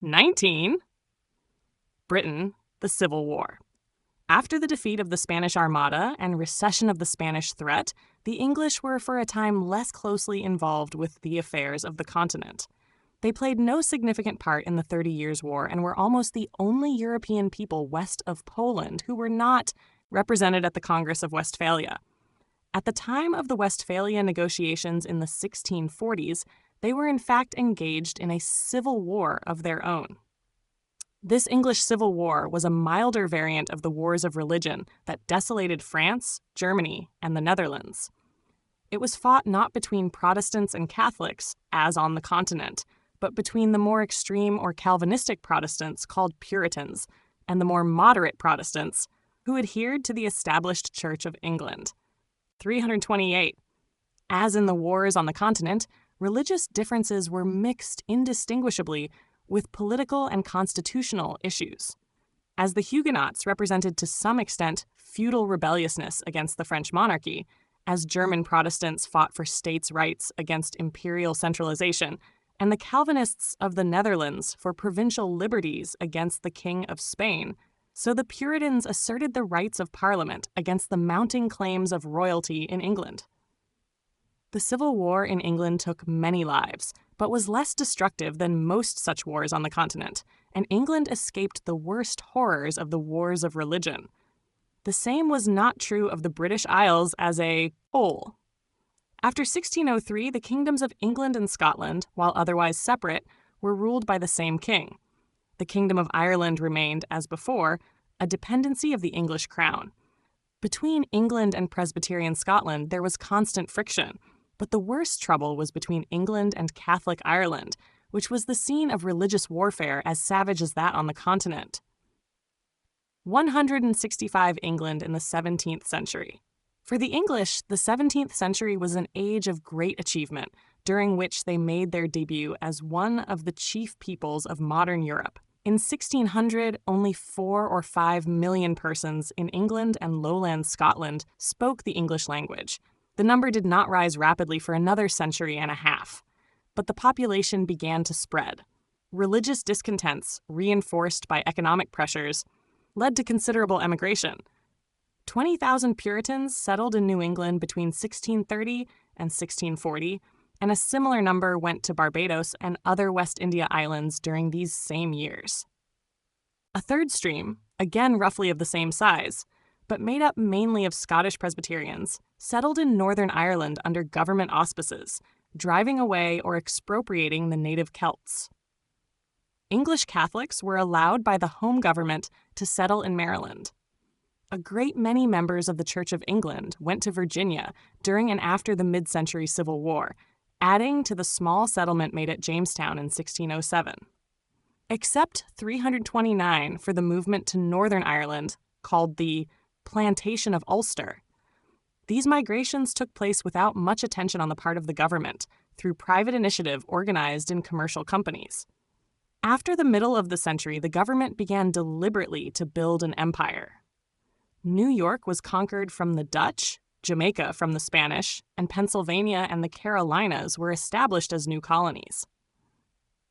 19. Britain, the Civil War. After the defeat of the Spanish Armada and recession of the Spanish threat, the English were for a time less closely involved with the affairs of the continent. They played no significant part in the 30 Years' War and were almost the only European people west of Poland who were not represented at the Congress of Westphalia. At the time of the Westphalia negotiations in the 1640s, they were in fact engaged in a civil war of their own. This English Civil War was a milder variant of the wars of religion that desolated France, Germany, and the Netherlands. It was fought not between Protestants and Catholics, as on the continent, but between the more extreme or Calvinistic Protestants called Puritans and the more moderate Protestants who adhered to the established Church of England. 328. As in the wars on the continent, religious differences were mixed indistinguishably with political and constitutional issues. As the Huguenots represented to some extent feudal rebelliousness against the French monarchy, as German Protestants fought for states' rights against imperial centralization, and the Calvinists of the Netherlands for provincial liberties against the King of Spain, so the Puritans asserted the rights of Parliament against the mounting claims of royalty in England. The Civil War in England took many lives, but was less destructive than most such wars on the continent, and England escaped the worst horrors of the wars of religion. The same was not true of the British Isles as a whole. After 1603, the kingdoms of England and Scotland, while otherwise separate, were ruled by the same king. The Kingdom of Ireland remained, as before, a dependency of the English crown. Between England and Presbyterian Scotland, there was constant friction, but the worst trouble was between England and Catholic Ireland, which was the scene of religious warfare as savage as that on the continent. 165 England in the 17th century. For the English, the 17th century was an age of great achievement, during which they made their debut as one of the chief peoples of modern Europe. In 1600, only 4 or 5 million persons in England and lowland Scotland spoke the English language. The number did not rise rapidly for another century and a half, but the population began to spread. Religious discontents, reinforced by economic pressures, led to considerable emigration. 20,000 Puritans settled in New England between 1630 and 1640, and a similar number went to Barbados and other West India islands during these same years. A third stream, again roughly of the same size, but made up mainly of Scottish Presbyterians, settled in Northern Ireland under government auspices, driving away or expropriating the native Celts. English Catholics were allowed by the home government to settle in Maryland. A great many members of the Church of England went to Virginia during and after the mid-century Civil War, adding to the small settlement made at Jamestown in 1607. Except 329 for the movement to Northern Ireland, called the Plantation of Ulster. These migrations took place without much attention on the part of the government, through private initiative organized in commercial companies. After the middle of the century, the government began deliberately to build an empire. New York was conquered from the Dutch, Jamaica from the Spanish, and Pennsylvania and the Carolinas were established as new colonies.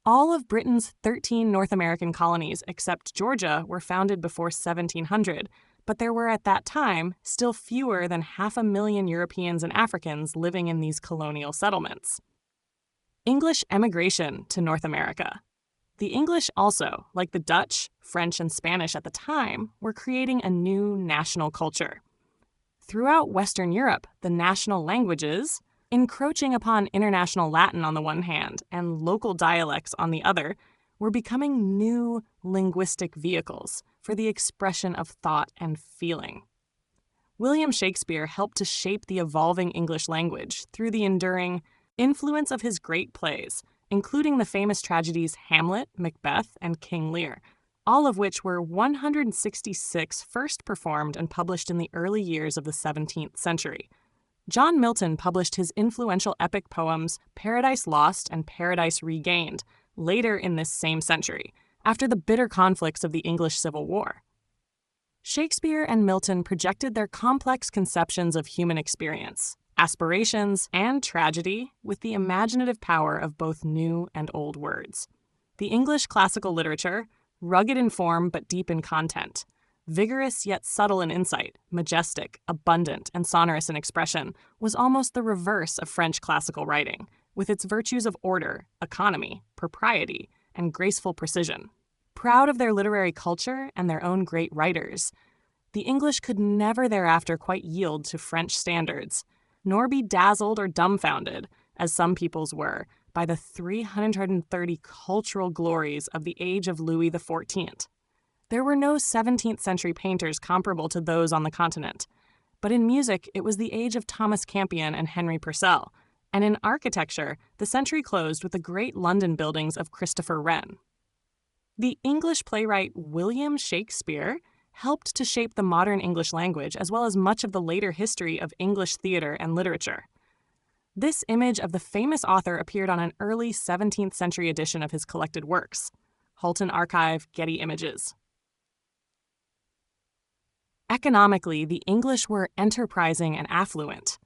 All of Britain's 13 North American colonies, except Georgia, were founded before 1700, but there were at that time still fewer than 500,000 Europeans and Africans living in these colonial settlements. English emigration to North America. The English also, like the Dutch, French, and Spanish at the time, were creating a new national culture. Throughout Western Europe, the national languages, encroaching upon international Latin on the one hand and local dialects on the other, were becoming new linguistic vehicles for the expression of thought and feeling. William Shakespeare helped to shape the evolving English language through the enduring influence of his great plays, including the famous tragedies Hamlet, Macbeth, and King Lear, all of which were 166 first performed and published in the early years of the 17th century. John Milton published his influential epic poems Paradise Lost and Paradise Regained later in this same century, after the bitter conflicts of the English Civil War. Shakespeare and Milton projected their complex conceptions of human experience, aspirations, and tragedy with the imaginative power of both new and old words. The English classical literature, rugged in form but deep in content, vigorous yet subtle in insight, majestic, abundant, and sonorous in expression, was almost the reverse of French classical writing, with its virtues of order, economy, propriety, and graceful precision. Proud of their literary culture and their own great writers, the English could never thereafter quite yield to French standards, nor be dazzled or dumbfounded, as some peoples were, by the 330 cultural glories of the age of Louis XIV. There were no 17th century painters comparable to those on the continent, but in music it was the age of Thomas Campion and Henry Purcell, and in architecture the century closed with the great London buildings of Christopher Wren. The English playwright William Shakespeare helped to shape the modern English language as well as much of the later history of English theater and literature. This image of the famous author appeared on an early 17th century edition of his collected works. Hulton Archive, Getty Images. Economically, the English were enterprising and affluent,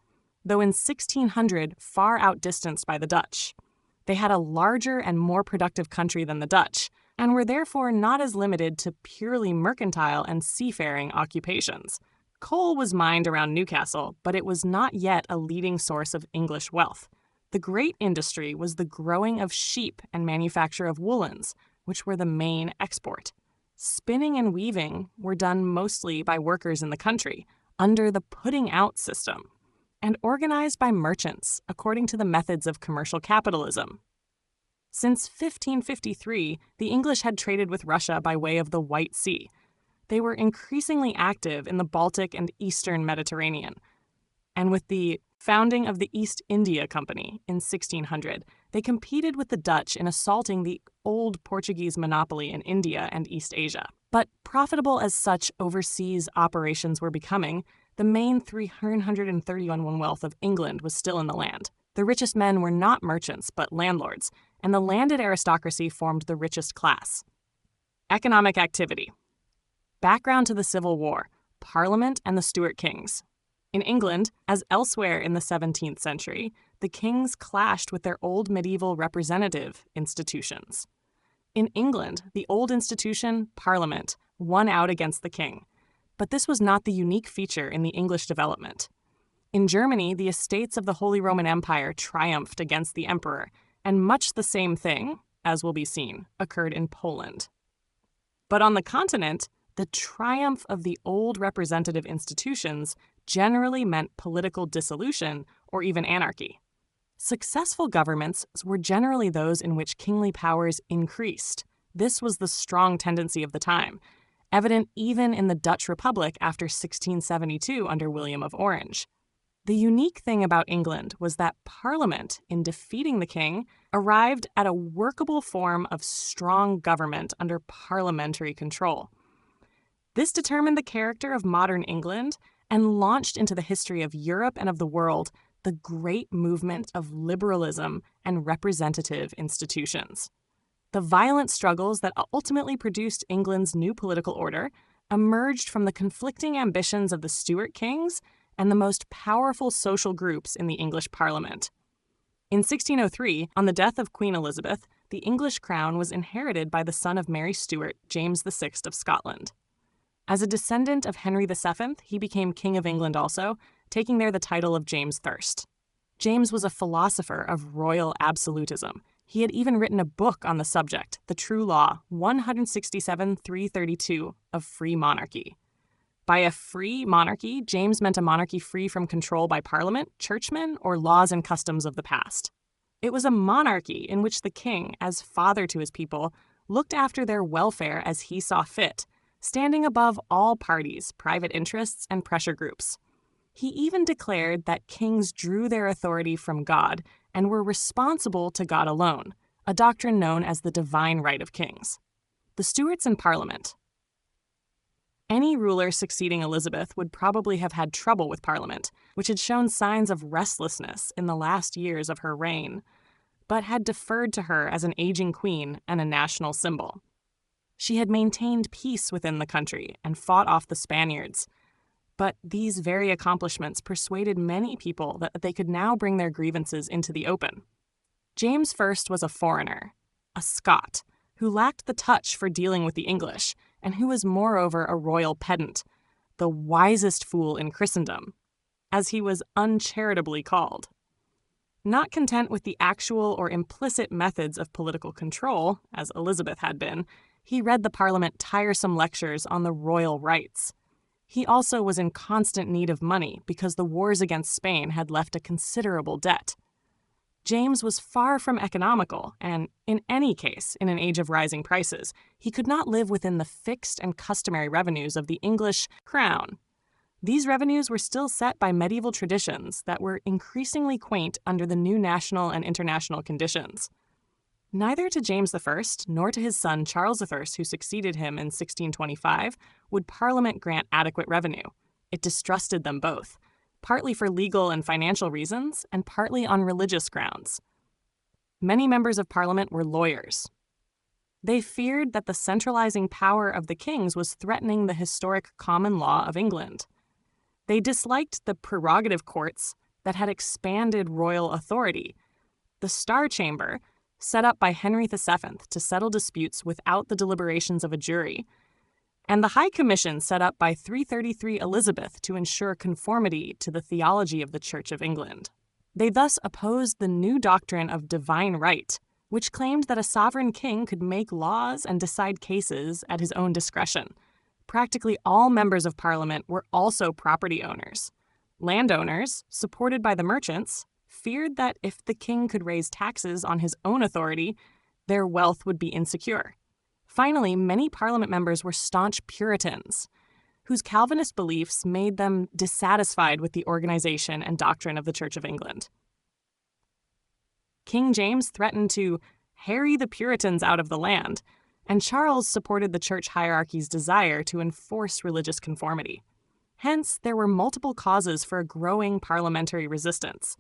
though in 1600 far outdistanced by the Dutch. They had a larger and more productive country than the Dutch, and were therefore not as limited to purely mercantile and seafaring occupations. Coal was mined around Newcastle, but it was not yet a leading source of English wealth. The great industry was the growing of sheep and manufacture of woolens, which were the main export. Spinning and weaving were done mostly by workers in the country, under the putting out system, and organized by merchants according to the methods of commercial capitalism. Since 1553, the English had traded with Russia by way of the White Sea. They were increasingly active in the Baltic and Eastern Mediterranean. And with the founding of the East India Company in 1600, they competed with the Dutch in assaulting the old Portuguese monopoly in India and East Asia. But profitable as such overseas operations were becoming, the main 331 wealth of England was still in the land. The richest men were not merchants, but landlords, and the landed aristocracy formed the richest class. Economic activity. Background to the Civil War, Parliament and the Stuart kings. In England, as elsewhere in the 17th century, the kings clashed with their old medieval representative institutions. In England, the old institution, Parliament, won out against the king. But this was not the unique feature in the English development. In Germany, the estates of the Holy Roman Empire triumphed against the emperor, and much the same thing, as will be seen, occurred in Poland. But on the continent, the triumph of the old representative institutions generally meant political dissolution or even anarchy. Successful governments were generally those in which kingly powers increased. This was the strong tendency of the time, evident even in the Dutch Republic after 1672 under William of Orange. The unique thing about England was that Parliament, in defeating the king, arrived at a workable form of strong government under parliamentary control. This determined the character of modern England and launched into the history of Europe and of the world the great movement of liberalism and representative institutions. The violent struggles that ultimately produced England's new political order emerged from the conflicting ambitions of the Stuart kings and the most powerful social groups in the English Parliament. In 1603, on the death of Queen Elizabeth, the English crown was inherited by the son of Mary Stuart, James VI of Scotland. As a descendant of Henry VII, he became King of England also, taking there the title of James I. James was a philosopher of royal absolutism. He had even written a book on the subject, The True Law, 167-332, of free monarchy. By a free monarchy, James meant a monarchy free from control by Parliament, churchmen, or laws and customs of the past. It was a monarchy in which the king, as father to his people, looked after their welfare as he saw fit, standing above all parties, private interests, and pressure groups. He even declared that kings drew their authority from God and were responsible to God alone, a doctrine known as the divine right of kings. The Stuarts in Parliament. Any ruler succeeding Elizabeth would probably have had trouble with Parliament, which had shown signs of restlessness in the last years of her reign, but had deferred to her as an aging queen and a national symbol. She had maintained peace within the country and fought off the Spaniards, but these very accomplishments persuaded many people that they could now bring their grievances into the open. James I was a foreigner, a Scot, who lacked the touch for dealing with the English, and who was moreover a royal pedant, the wisest fool in Christendom, as he was uncharitably called. Not content with the actual or implicit methods of political control, as Elizabeth had been, he read the Parliament tiresome lectures on the royal rights. He also was in constant need of money because the wars against Spain had left a considerable debt. James was far from economical, and in any case, in an age of rising prices, he could not live within the fixed and customary revenues of the English crown. These revenues were still set by medieval traditions that were increasingly quaint under the new national and international conditions. Neither to James I nor to his son Charles I, who succeeded him in 1625, would Parliament grant adequate revenue. It distrusted them both, partly for legal and financial reasons, and partly on religious grounds. Many members of Parliament were lawyers. They feared that the centralizing power of the kings was threatening the historic common law of England. They disliked the prerogative courts that had expanded royal authority. The Star Chamber, set up by Henry VII to settle disputes without the deliberations of a jury, and the High Commission set up by 333 Elizabeth to ensure conformity to the theology of the Church of England. They thus opposed the new doctrine of divine right, which claimed that a sovereign king could make laws and decide cases at his own discretion. Practically all members of Parliament were also property owners. Landowners, supported by the merchants, feared that if the king could raise taxes on his own authority, their wealth would be insecure. Finally, many Parliament members were staunch Puritans, whose Calvinist beliefs made them dissatisfied with the organization and doctrine of the Church of England. King James threatened to harry the Puritans out of the land, and Charles supported the church hierarchy's desire to enforce religious conformity. Hence, there were multiple causes for a growing parliamentary resistance.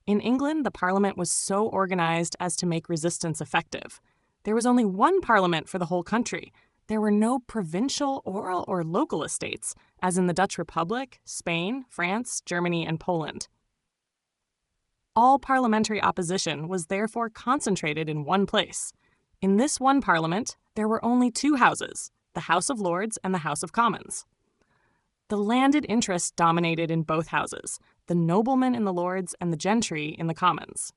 In England, the Parliament was so organized as to make resistance effective. There was only one Parliament for the whole country. There were no provincial, oral, or local estates, as in the Dutch Republic, Spain, France, Germany, and Poland. All parliamentary opposition was therefore concentrated in one place. In this one Parliament, there were only two houses, the House of Lords and the House of Commons. The landed interest dominated in both houses, the noblemen in the Lords and the gentry in the Commons.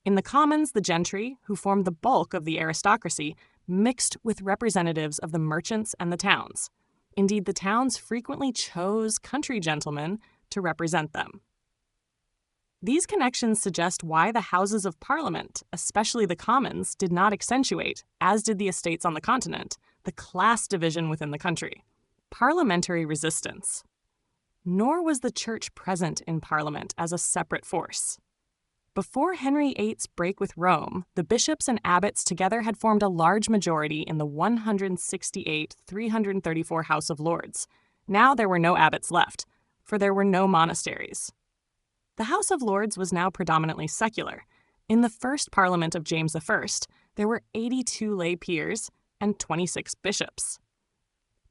In the Commons, the gentry, who formed the bulk of the aristocracy, mixed with representatives of the merchants and the towns. Indeed, the towns frequently chose country gentlemen to represent them. These connections suggest why the Houses of Parliament, especially the Commons, did not accentuate, as did the estates on the continent, the class division within the country. Parliamentary resistance. Nor was the church present in Parliament as a separate force. Before Henry VIII's break with Rome, the bishops and abbots together had formed a large majority in the 168-334 House of Lords. Now there were no abbots left, for there were no monasteries. The House of Lords was now predominantly secular. In the first Parliament of James I, there were 82 lay peers and 26 bishops.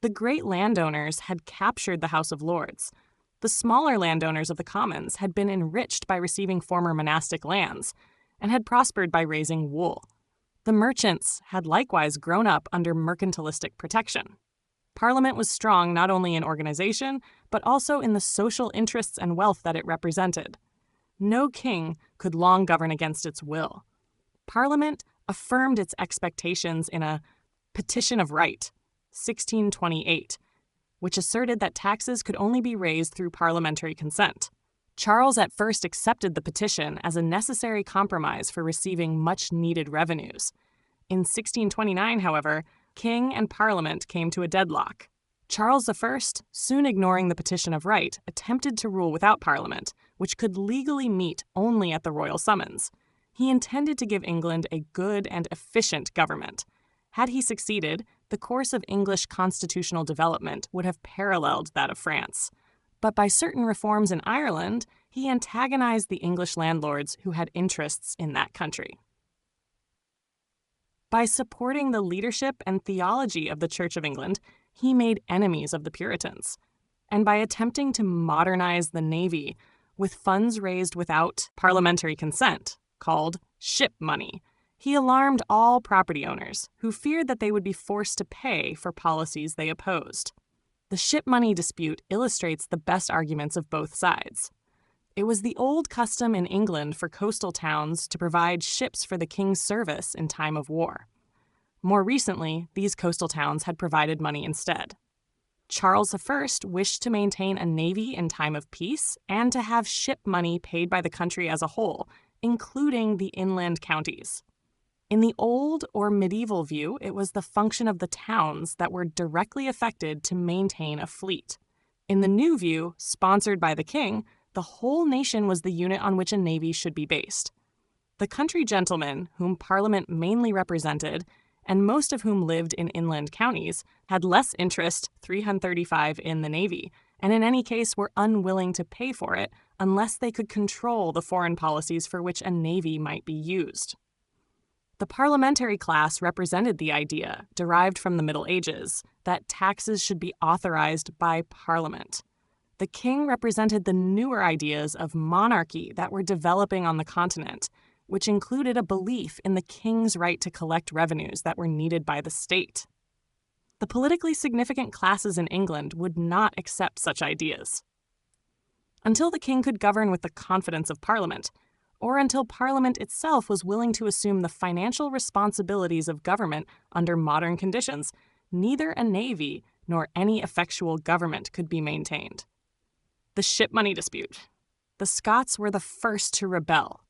The great landowners had captured the House of Lords. The smaller landowners of the Commons had been enriched by receiving former monastic lands and had prospered by raising wool. The merchants had likewise grown up under mercantilistic protection. Parliament was strong not only in organization, but also in the social interests and wealth that it represented. No king could long govern against its will. Parliament affirmed its expectations in a Petition of Right, 1628, which asserted that taxes could only be raised through parliamentary consent. Charles at first accepted the petition as a necessary compromise for receiving much-needed revenues. In 1629, however, King and Parliament came to a deadlock. Charles I, soon ignoring the Petition of Right, attempted to rule without Parliament, which could legally meet only at the royal summons. He intended to give England a good and efficient government. Had he succeeded, the course of English constitutional development would have paralleled that of France. But by certain reforms in Ireland, he antagonized the English landlords who had interests in that country. By supporting the leadership and theology of the Church of England, he made enemies of the Puritans. And by attempting to modernize the Navy with funds raised without parliamentary consent, called ship money, He alarmed all property owners who feared that they would be forced to pay for policies they opposed. The ship money dispute illustrates the best arguments of both sides. It was the old custom in England for coastal towns to provide ships for the king's service in time of war. More recently, these coastal towns had provided money instead. Charles I wished to maintain a navy in time of peace and to have ship money paid by the country as a whole, including the inland counties. In the old or medieval view, it was the function of the towns that were directly affected to maintain a fleet. In the new view, sponsored by the king, the whole nation was the unit on which a navy should be based. The country gentlemen, whom Parliament mainly represented, and most of whom lived in inland counties, had less interest, 335, in the navy, and in any case were unwilling to pay for it unless they could control the foreign policies for which a navy might be used. The parliamentary class represented the idea, derived from the Middle Ages, that taxes should be authorized by Parliament. The king represented the newer ideas of monarchy that were developing on the continent, which included a belief in the king's right to collect revenues that were needed by the state. The politically significant classes in England would not accept such ideas. Until the king could govern with the confidence of Parliament, or until Parliament itself was willing to assume the financial responsibilities of government under modern conditions, neither a navy nor any effectual government could be maintained. The ship money dispute. The Scots were the first to rebel.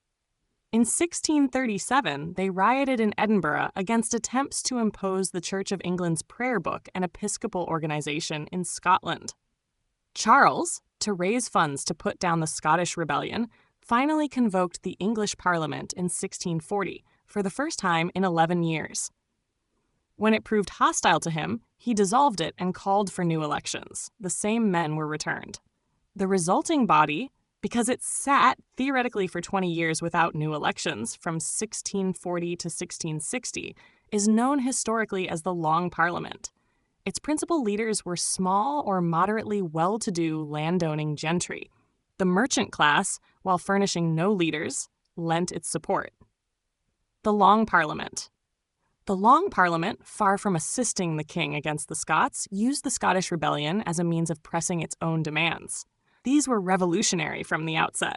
In 1637, they rioted in Edinburgh against attempts to impose the Church of England's prayer book and episcopal organization in Scotland. Charles, to raise funds to put down the Scottish rebellion, finally convoked the English Parliament in 1640 for the first time in 11 years. When it proved hostile to him, he dissolved it and called for new elections. The same men were returned. The resulting body, because it sat theoretically for 20 years without new elections from 1640 to 1660, is known historically as the Long Parliament. Its principal leaders were small or moderately well-to-do landowning gentry. The merchant class, while furnishing no leaders, lent its support. The Long Parliament. The Long Parliament, far from assisting the king against the Scots, used the Scottish rebellion as a means of pressing its own demands. These were revolutionary from the outset.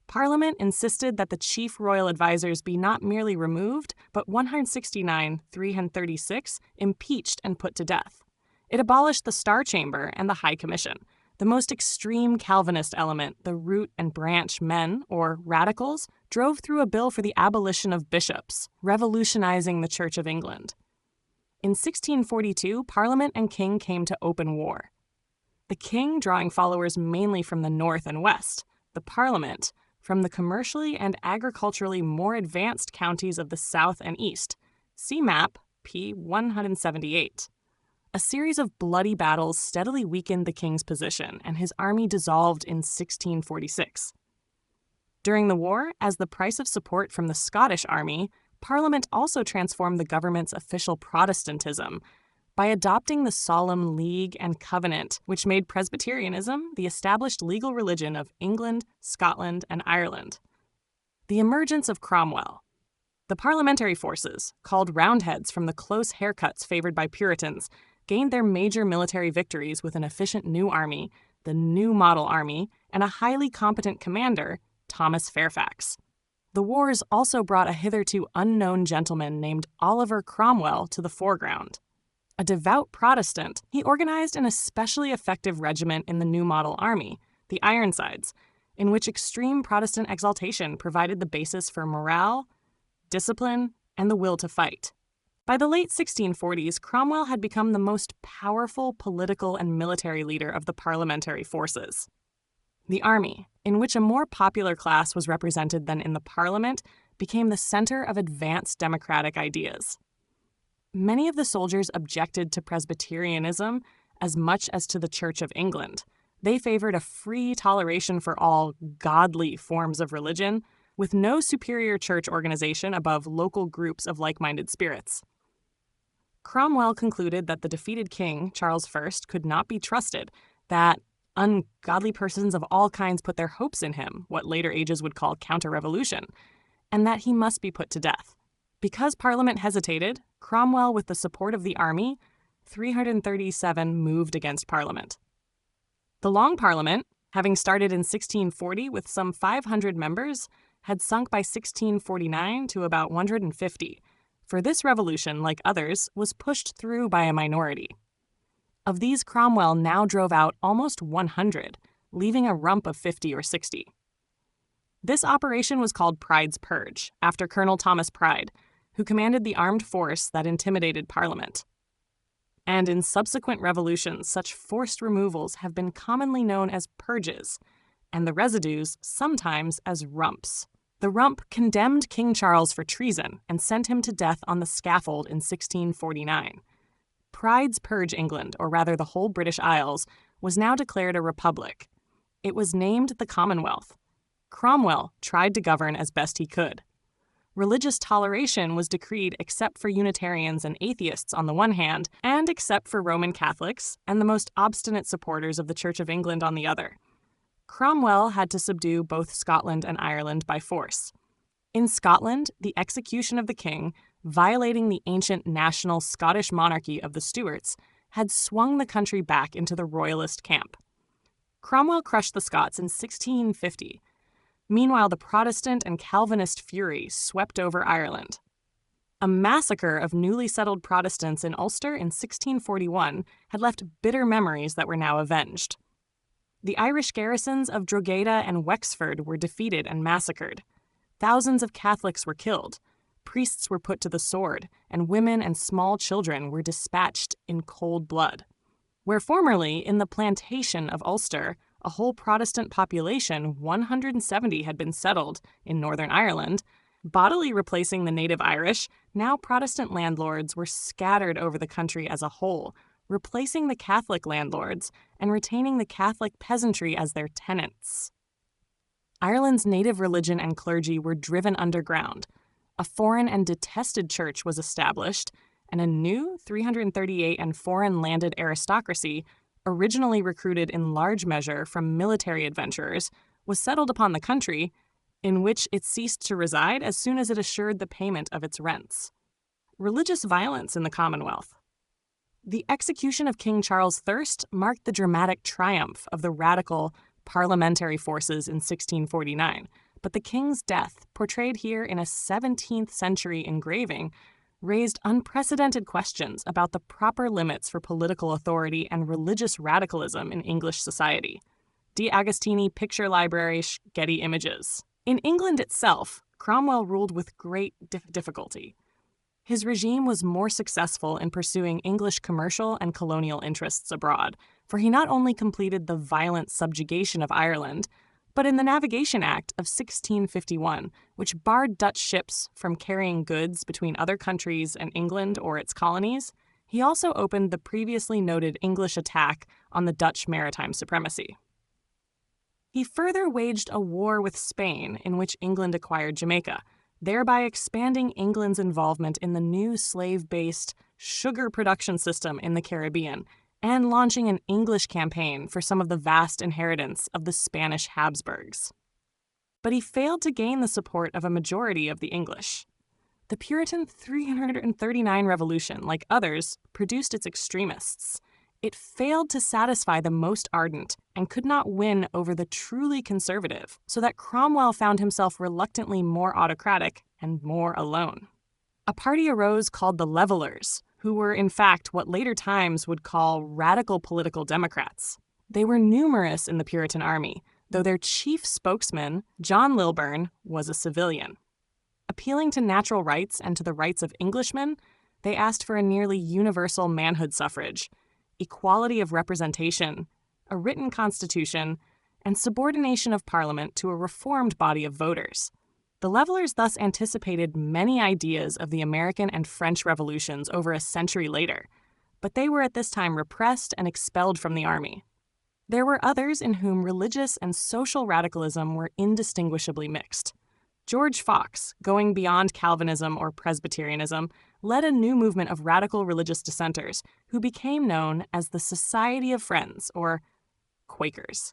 Parliament insisted that the chief royal advisers be not merely removed, but 169, 336 impeached and put to death. It abolished the Star Chamber and the High Commission. The most extreme Calvinist element, the root and branch men, or radicals, drove through a bill for the abolition of bishops, revolutionizing the Church of England. In 1642, Parliament and king came to open war. The king drawing followers mainly from the north and west, the Parliament from the commercially and agriculturally more advanced counties of the south and east. See map P 178. A series of bloody battles steadily weakened the king's position, and his army dissolved in 1646. During the war, as the price of support from the Scottish army, Parliament also transformed the government's official Protestantism by adopting the Solemn League and Covenant, which made Presbyterianism the established legal religion of England, Scotland, and Ireland. The emergence of Cromwell. The parliamentary forces, called Roundheads from the close haircuts favored by Puritans, gained their major military victories with an efficient new army, the New Model Army, and a highly competent commander, Thomas Fairfax. The wars also brought a hitherto unknown gentleman named Oliver Cromwell to the foreground. A devout Protestant, he organized an especially effective regiment in the New Model Army, the Ironsides, in which extreme Protestant exaltation provided the basis for morale, discipline, and the will to fight. By the late 1640s, Cromwell had become the most powerful political and military leader of the parliamentary forces. The army, in which a more popular class was represented than in the parliament, became the center of advanced democratic ideas. Many of the soldiers objected to Presbyterianism as much as to the Church of England. They favored a free toleration for all godly forms of religion, with no superior church organization above local groups of like-minded spirits. Cromwell concluded that the defeated king, Charles I, could not be trusted, that ungodly persons of all kinds put their hopes in him, what later ages would call counter-revolution, and that he must be put to death. Because Parliament hesitated, Cromwell, with the support of the army, 337 moved against Parliament. The Long Parliament, having started in 1640 with some 500 members, had sunk by 1649 to about 150, for this revolution, like others, was pushed through by a minority. Of these, Cromwell now drove out almost 100, leaving a rump of 50 or 60. This operation was called Pride's Purge, after Colonel Thomas Pride, who commanded the armed force that intimidated Parliament. And in subsequent revolutions, such forced removals have been commonly known as purges, and the residues sometimes as rumps. The rump condemned King Charles for treason and sent him to death on the scaffold in 1649. Pride's Purge England, or rather the whole British Isles, was now declared a republic. It was named the Commonwealth. Cromwell tried to govern as best he could. Religious toleration was decreed except for Unitarians and atheists on the one hand, and except for Roman Catholics and the most obstinate supporters of the Church of England on the other. Cromwell had to subdue both Scotland and Ireland by force. In Scotland, the execution of the king, violating the ancient national Scottish monarchy of the Stuarts, had swung the country back into the royalist camp. Cromwell crushed the Scots in 1650. Meanwhile, the Protestant and Calvinist fury swept over Ireland. A massacre of newly settled Protestants in Ulster in 1641 had left bitter memories that were now avenged. The Irish garrisons of Drogheda and Wexford were defeated and massacred. Thousands of Catholics were killed. Priests were put to the sword, and women and small children were dispatched in cold blood. Where formerly, in the plantation of Ulster, a whole Protestant population, 170, had been settled in Northern Ireland, bodily replacing the native Irish, now Protestant landlords were scattered over the country as a whole, replacing the Catholic landlords and retaining the Catholic peasantry as their tenants. Ireland's native religion and clergy were driven underground. A foreign and detested church was established, and a new 338 and foreign landed aristocracy, originally recruited in large measure from military adventurers, was settled upon the country, in which it ceased to reside as soon as it assured the payment of its rents. Religious violence in the Commonwealth. The execution of King Charles I marked the dramatic triumph of the radical parliamentary forces in 1649, but the king's death, portrayed here in a 17th century engraving, raised unprecedented questions about the proper limits for political authority and religious radicalism in English society. D. Agostini Picture Library, Getty Images. In England itself, Cromwell ruled with great difficulty. His regime was more successful in pursuing English commercial and colonial interests abroad, for he not only completed the violent subjugation of Ireland, but in the Navigation Act of 1651, which barred Dutch ships from carrying goods between other countries and England or its colonies, he also opened the previously noted English attack on the Dutch maritime supremacy. He further waged a war with Spain in which England acquired Jamaica, thereby expanding England's involvement in the new slave-based sugar production system in the Caribbean and launching an English campaign for some of the vast inheritance of the Spanish Habsburgs. But he failed to gain the support of a majority of the English. The Puritan 339 Revolution, like others, produced its extremists. It failed to satisfy the most ardent and could not win over the truly conservative, so that Cromwell found himself reluctantly more autocratic and more alone. A party arose called the Levellers, who were in fact what later times would call radical political Democrats. They were numerous in the Puritan army, though their chief spokesman, John Lilburne, was a civilian. Appealing to natural rights and to the rights of Englishmen, they asked for a nearly universal manhood suffrage, equality of representation, a written constitution, and subordination of Parliament to a reformed body of voters. The Levellers thus anticipated many ideas of the American and French revolutions over a century later, but they were at this time repressed and expelled from the army. There were others in whom religious and social radicalism were indistinguishably mixed. George Fox, going beyond Calvinism or Presbyterianism, led a new movement of radical religious dissenters who became known as the Society of Friends, or Quakers.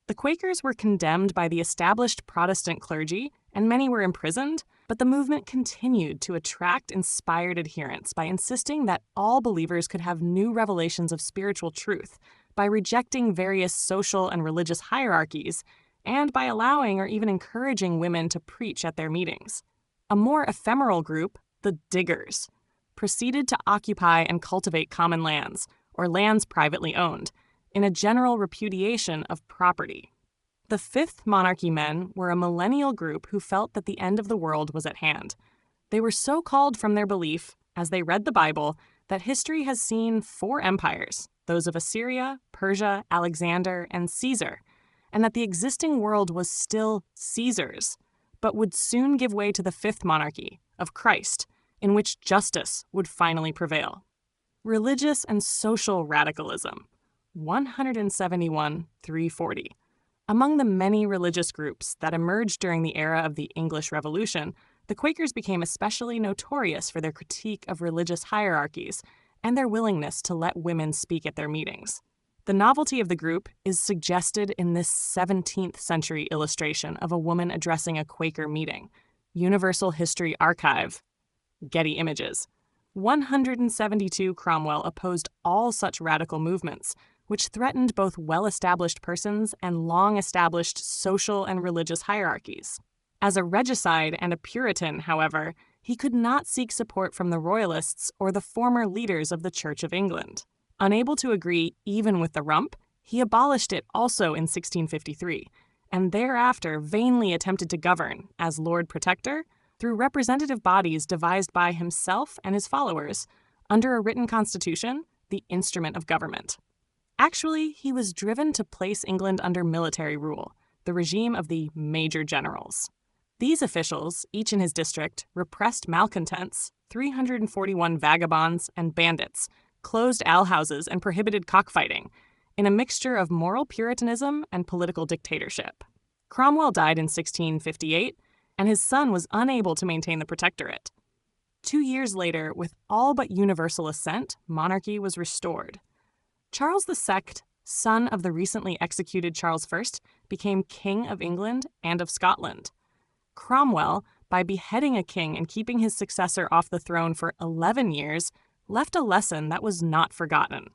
The Quakers were condemned by the established Protestant clergy, and many were imprisoned, But the movement continued to attract inspired adherents by insisting that all believers could have new revelations of spiritual truth, by rejecting various social and religious hierarchies, and by allowing or even encouraging women to preach at their meetings. A more ephemeral group, the Diggers, proceeded to occupy and cultivate common lands, or lands privately owned, in a general repudiation of property. The Fifth Monarchy men were a millennial group who felt that the end of the world was at hand. They were so called from their belief, as they read the Bible, that history has seen 4 empires, those of Assyria, Persia, Alexander, and Caesar, and that the existing world was still Caesar's, but would soon give way to the Fifth Monarchy, of Christ, in which justice would finally prevail. Religious and social radicalism, 171-340. Among the many religious groups that emerged during the era of the English Revolution, the Quakers became especially notorious for their critique of religious hierarchies and their willingness to let women speak at their meetings. The novelty of the group is suggested in this 17th century illustration of a woman addressing a Quaker meeting. Universal History Archive, Getty Images. 172 Cromwell opposed all such radical movements, which threatened both well-established persons and long-established social and religious hierarchies. As a regicide and a Puritan, however, he could not seek support from the Royalists or the former leaders of the Church of England. Unable to agree even with the Rump, he abolished it also in 1653, and thereafter vainly attempted to govern, as Lord Protector, through representative bodies devised by himself and his followers, under a written constitution, the instrument of government. Actually, he was driven to place England under military rule, the regime of the Major Generals. These officials, each in his district, repressed malcontents, 341 vagabonds, and bandits, closed alehouses, and prohibited cockfighting, in a mixture of moral puritanism and political dictatorship. Cromwell died in 1658, and his son was unable to maintain the protectorate. 2 years later, with all but universal assent, monarchy was restored. Charles II, son of the recently executed Charles I, became King of England and of Scotland. Cromwell, by beheading a king and keeping his successor off the throne for 11 years, left a lesson that was not forgotten.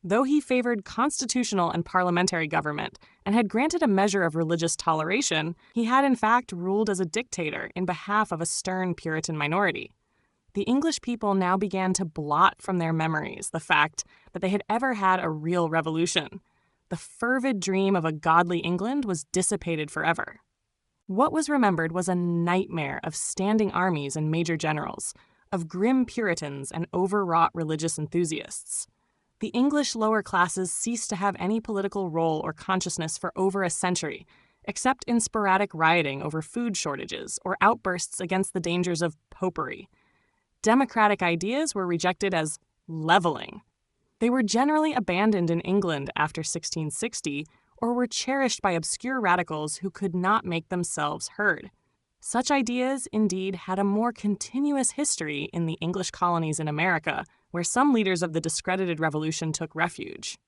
Though he favored constitutional and parliamentary government and had granted a measure of religious toleration, he had in fact ruled as a dictator in behalf of a stern Puritan minority. The English people now began to blot from their memories the fact that they had ever had a real revolution. The fervid dream of a godly England was dissipated forever. What was remembered was a nightmare of standing armies and major generals, of grim Puritans and overwrought religious enthusiasts. The English lower classes ceased to have any political role or consciousness for over a century, except in sporadic rioting over food shortages or outbursts against the dangers of popery. Democratic ideas were rejected as leveling. They were generally abandoned in England after 1660 or were cherished by obscure radicals who could not make themselves heard. Such ideas, indeed, had a more continuous history in the English colonies in America, where some leaders of the discredited revolution took refuge.